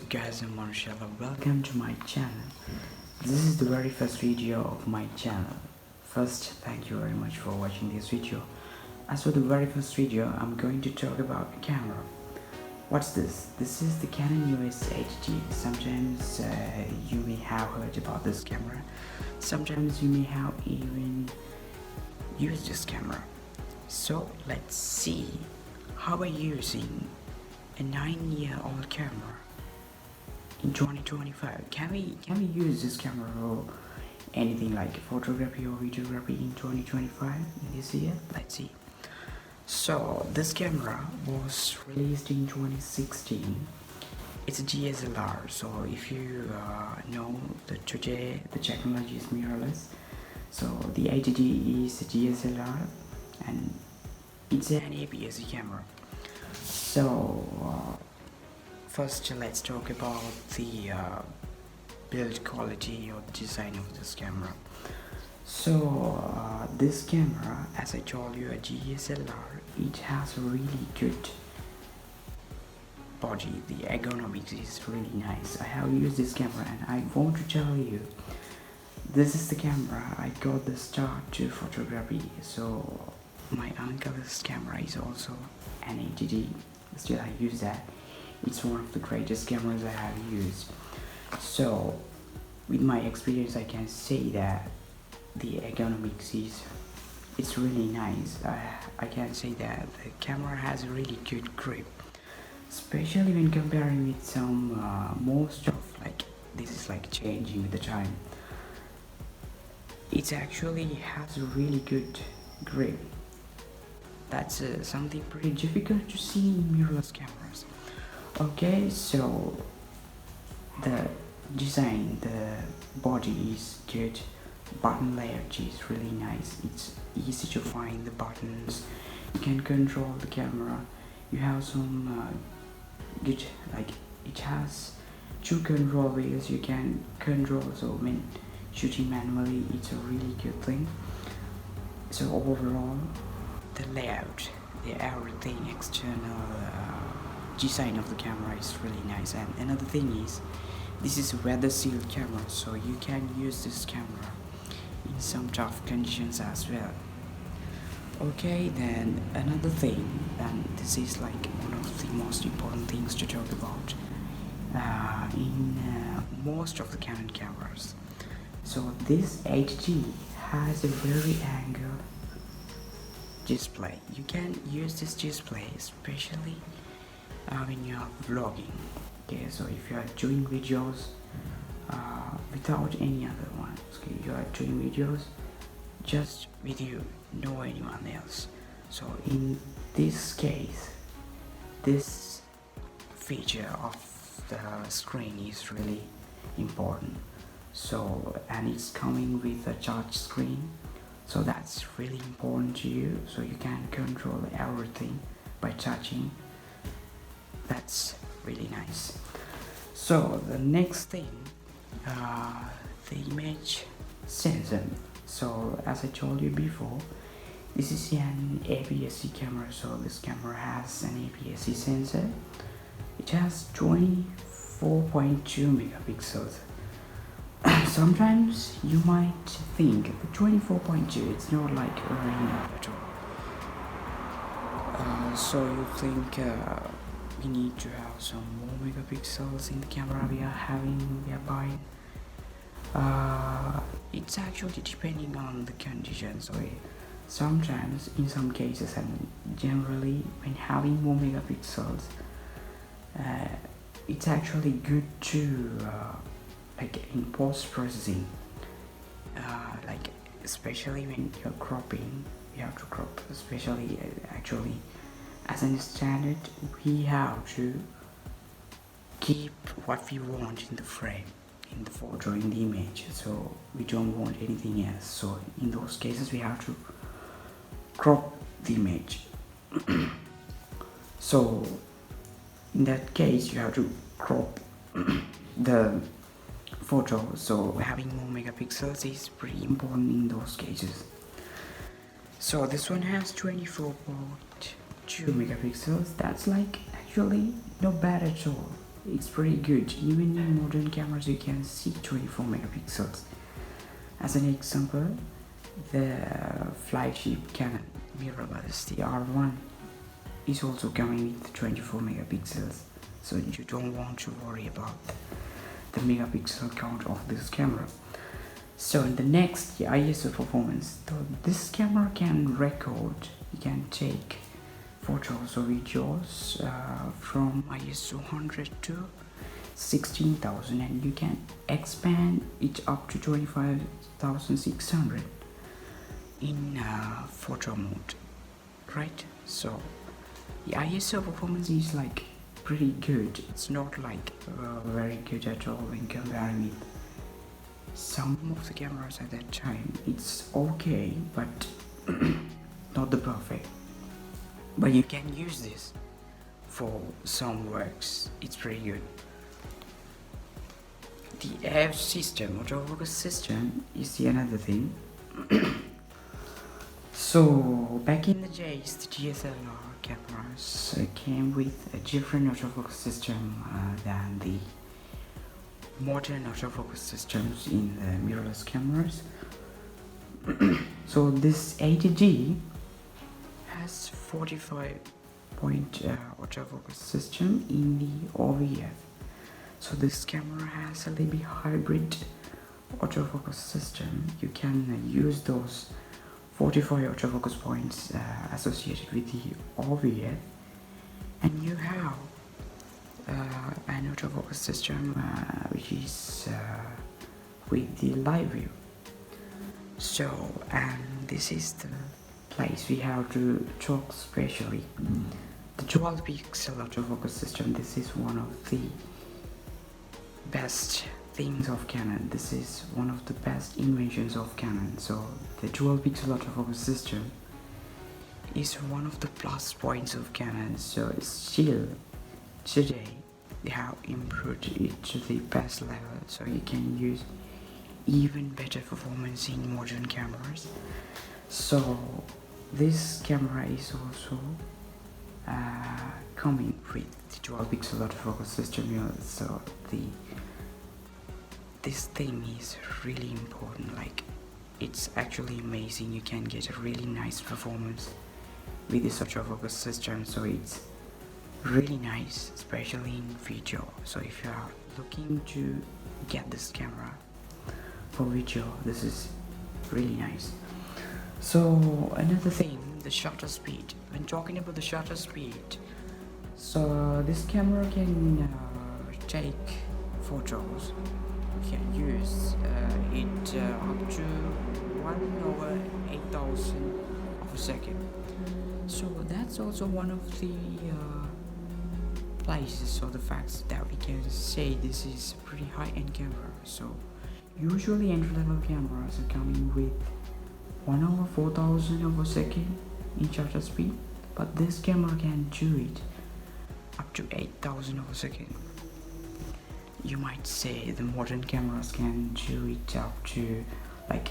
up guys, I'm Marshall. Welcome to my channel. This is the very first video of my channel. First, thank you very much for watching this video. As for the very first video, I'm going to talk about camera. What's this? This is the Canon EOS 8G. Sometimes you may have heard about this camera. Sometimes you may have even used this camera. So let's see how by using a 9-year-old camera in 2025 can we use this camera for anything like photography or videography in 2025 in this year. Let's see. So this camera was released in 2016. It's a DSLR, so if you know that today the technology is mirrorless, so the 8D is a DSLR and it's an APS-C camera. So first let's talk about the build quality or the design of this camera. So this camera, as I told you, a DSLR, it has a really good body. The ergonomics is really nice. I have used this camera and I want to tell you, this is the camera I got the start to photography. So my uncle's camera is also an 8D. Still I use that. It's one of the greatest cameras I have used. So with my experience I can say that the ergonomics is it's really nice. I can say that the camera has a really good grip, especially when comparing with some most of like this is like changing with the time. It actually has a really good grip. That's something pretty difficult to see in mirrorless cameras. Okay, so the design, the body is good, button layout is really nice. It's easy to find the buttons. You can control the camera. You have some good, like it has two control wheels. You can control, so when shooting manually it's a really good thing. So overall the layout, the everything external design of the camera is really nice. And another thing is, this is a weather sealed camera, so you can use this camera in some tough conditions as well. Okay, then another thing, and this is like one of the most important things to talk about in most of the Canon cameras. So this 8G has a very angle display. You can use this display especially when you are vlogging. Okay, so if you are doing videos without any other ones, okay, you are doing videos just with you, no anyone else. So in this case, this feature of the screen is really important. So, and it's coming with a touch screen, so that's really important to you, so you can control everything by touching. That's really nice. So the next thing, the image sensor. So as I told you before, this is an APS-C camera, so this camera has an APS-C sensor. It has 24.2 megapixels. Sometimes you might think the 24.2 it's not like very enough at all. So you think we need to have some more megapixels in the camera we are buying. It's actually depending on the conditions. So sometimes, in some cases, and generally, when having more megapixels, it's actually good to like in post-processing, like especially when you're cropping, you have to crop, especially actually as a standard we have to keep what we want in the frame, in the photo, in the image, so we don't want anything else. So in those cases we have to crop the image. So in that case you have to crop the photo, so having more megapixels is pretty important in those cases. So this one has 24.2 megapixels. That's like actually not bad at all. it's pretty good. Even in modern cameras you can see 24 megapixels. As an example, the flagship Canon mirrorless, the R1, is also coming with 24 megapixels, so you don't want to worry about the megapixel count of this camera. So in the next, the ISO performance. So this camera can record, you can take photos or videos from ISO 100 to 16,000, and you can expand it up to 25,600 in photo mode, right? So the ISO performance is like pretty good. It's not like very good at all when comparing with some of the cameras at that time. It's okay, but not the perfect. But you can use this for some works. It's pretty good. The AF system, autofocus system, is the another thing. So back in the days, the DSLR cameras came with a different autofocus system than the modern autofocus systems in the mirrorless cameras. So this 80D has 45-point autofocus system in the OVF. So this camera has a little bit hybrid autofocus system. You can use those 45 autofocus points associated with the OVF, and you have an autofocus system which is with the live view. So, and this is the place we have to talk specially. The dual pixel autofocus system, this is one of the best things of Canon. This is one of the best inventions of Canon. So the dual pixel autofocus system is one of the plus points of Canon. So still today they have improved it to the best level, so you can use even better performance in modern cameras. So this camera is also coming with the dual pixel autofocus system. So this thing is really important. Like, it's actually amazing. You can get a really nice performance with this autofocus system. So it's really nice, especially in video. So if you are looking to get this camera for video, this is really nice. So another thing, the shutter speed. When talking about the shutter speed, so this camera can take photos. You can use it up to 1/8,000 of a second. So that's also one of the places or the facts that we can say this is a pretty high-end camera. So usually entry-level cameras are coming with 1/4,000 of a second in shutter speed, but this camera can do it up to 8,000 of a second. You might say the modern cameras can do it up to like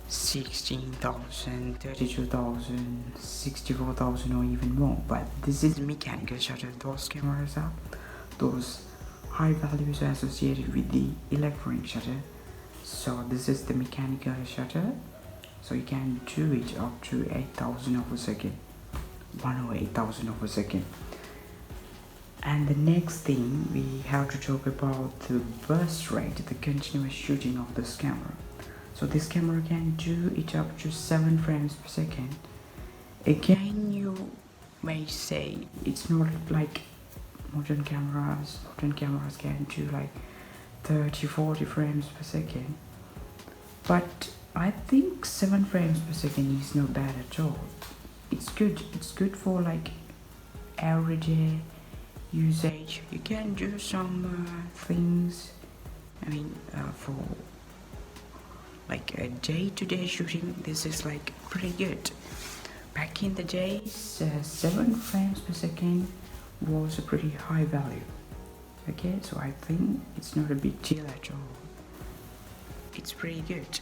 16,000, 32,000, 64,000 or even more, but this is mechanical shutter. Those cameras are, those high values are associated with the electronic shutter. So this is the mechanical shutter, so you can do it up to 8,000 of a second, 1/8,000 of a second. And the next thing, we have to talk about the burst rate, the continuous shooting of this camera. So this camera can do it up to 7 frames per second. Again, you may say it's not like modern cameras. Modern cameras can do like 30-40 frames per second. But I think 7 frames per second is not bad at all. It's good. It's good for like everyday usage. You can do some things, I mean, for like a day-to-day shooting. This is like pretty good. Back in the days, 7 frames per second was a pretty high value. Okay, so I think it's not a big deal at all. It's pretty good.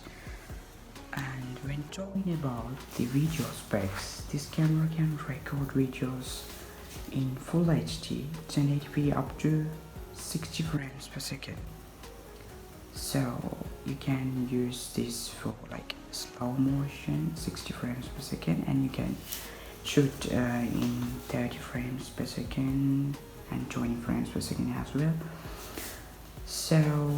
And when talking about the video specs, this camera can record videos in full HD 1080p up to 60 frames per second. So you can use this for like slow motion 60 frames per second, and you can shoot in 30 frames per second and 20 frames per second as well. So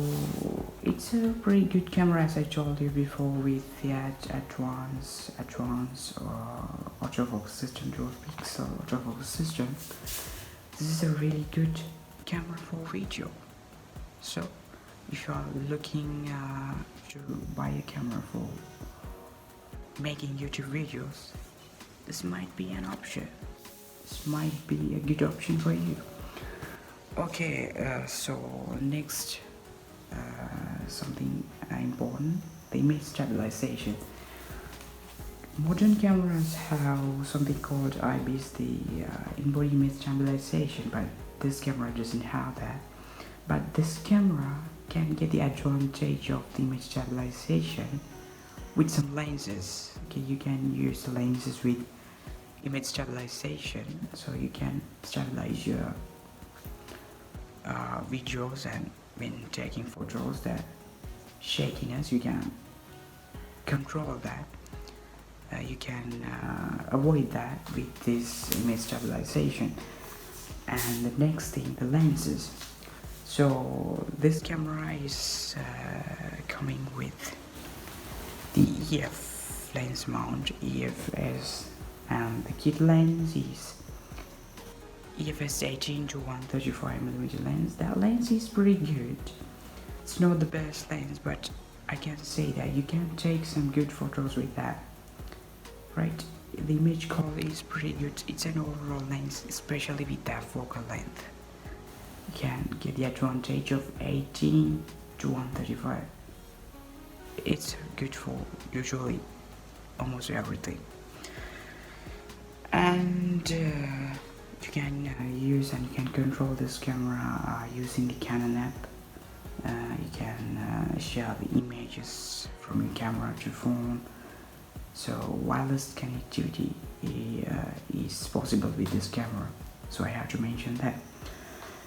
it's a pretty good camera, as I told you before, with that advanced autofocus system, dual pixel autofocus system. This is a really good camera for video. So if you are looking to buy a camera for making YouTube videos, this might be an option. This might be a good option for you. Okay, so next, something important, the image stabilization. Modern cameras have something called IBIS, the in-body image stabilization, but this camera doesn't have that. But this camera can get the advantage of the image stabilization with some lenses. Okay, you can use the lenses with image stabilization, so you can stabilize your videos, and when taking photos, that shakiness, you can control that. You can avoid that with this image stabilization. And the next thing, the lenses. So this camera is coming with the EF lens mount, EFS, and the kit lens is EFS 18 to 135mm lens. That lens is pretty good. It's not the best lens, but I can say that you can take some good photos with that, right? The image quality is pretty good. It's an overall lens, especially with that focal length. You can get the advantage of 18 to 135. It's good for usually almost everything. And you can use and you can control this camera using the Canon app. You can share the images from your camera to phone. So wireless connectivity is possible with this camera, so I have to mention that.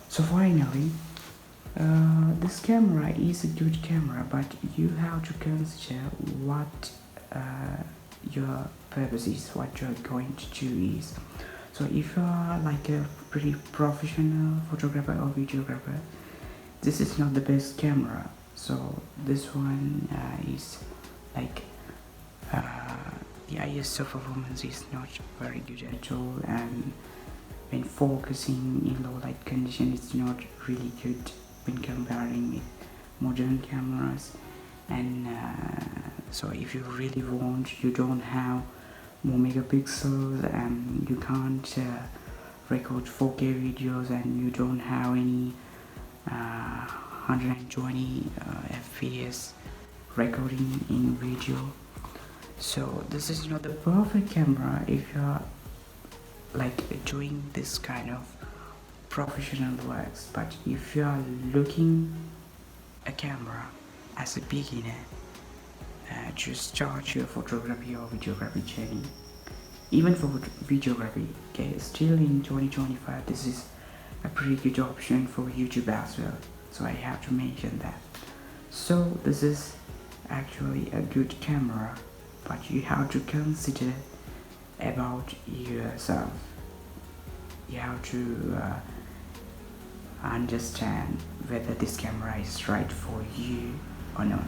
So finally, this camera is a good camera, but you have to consider what your purpose is, what you're going to do is. So if you are like a pretty professional photographer or videographer, this is not the best camera. So this one is like the ISO performance is not very good at all, and when focusing in low light condition, it's not really good when comparing with modern cameras. And so if you really want, you don't have more megapixels and you can't record 4K videos, and you don't have any 120 FPS recording in video, so this is not the perfect camera if you're like doing this kind of professional works. But if you are looking a camera as a beginner to start your photography or videography journey, even for videography, okay, still in 2025, this is a pretty good option for YouTube as well, so I have to mention that. So this is actually a good camera, but you have to consider about yourself. You have to understand whether this camera is right for you or not.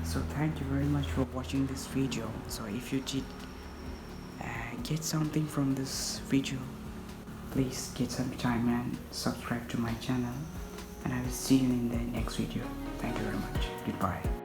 So thank you very much for watching this video. So if you did get something from this video, please get some time and subscribe to my channel, and I will see you in the next video. Thank you very much. Goodbye.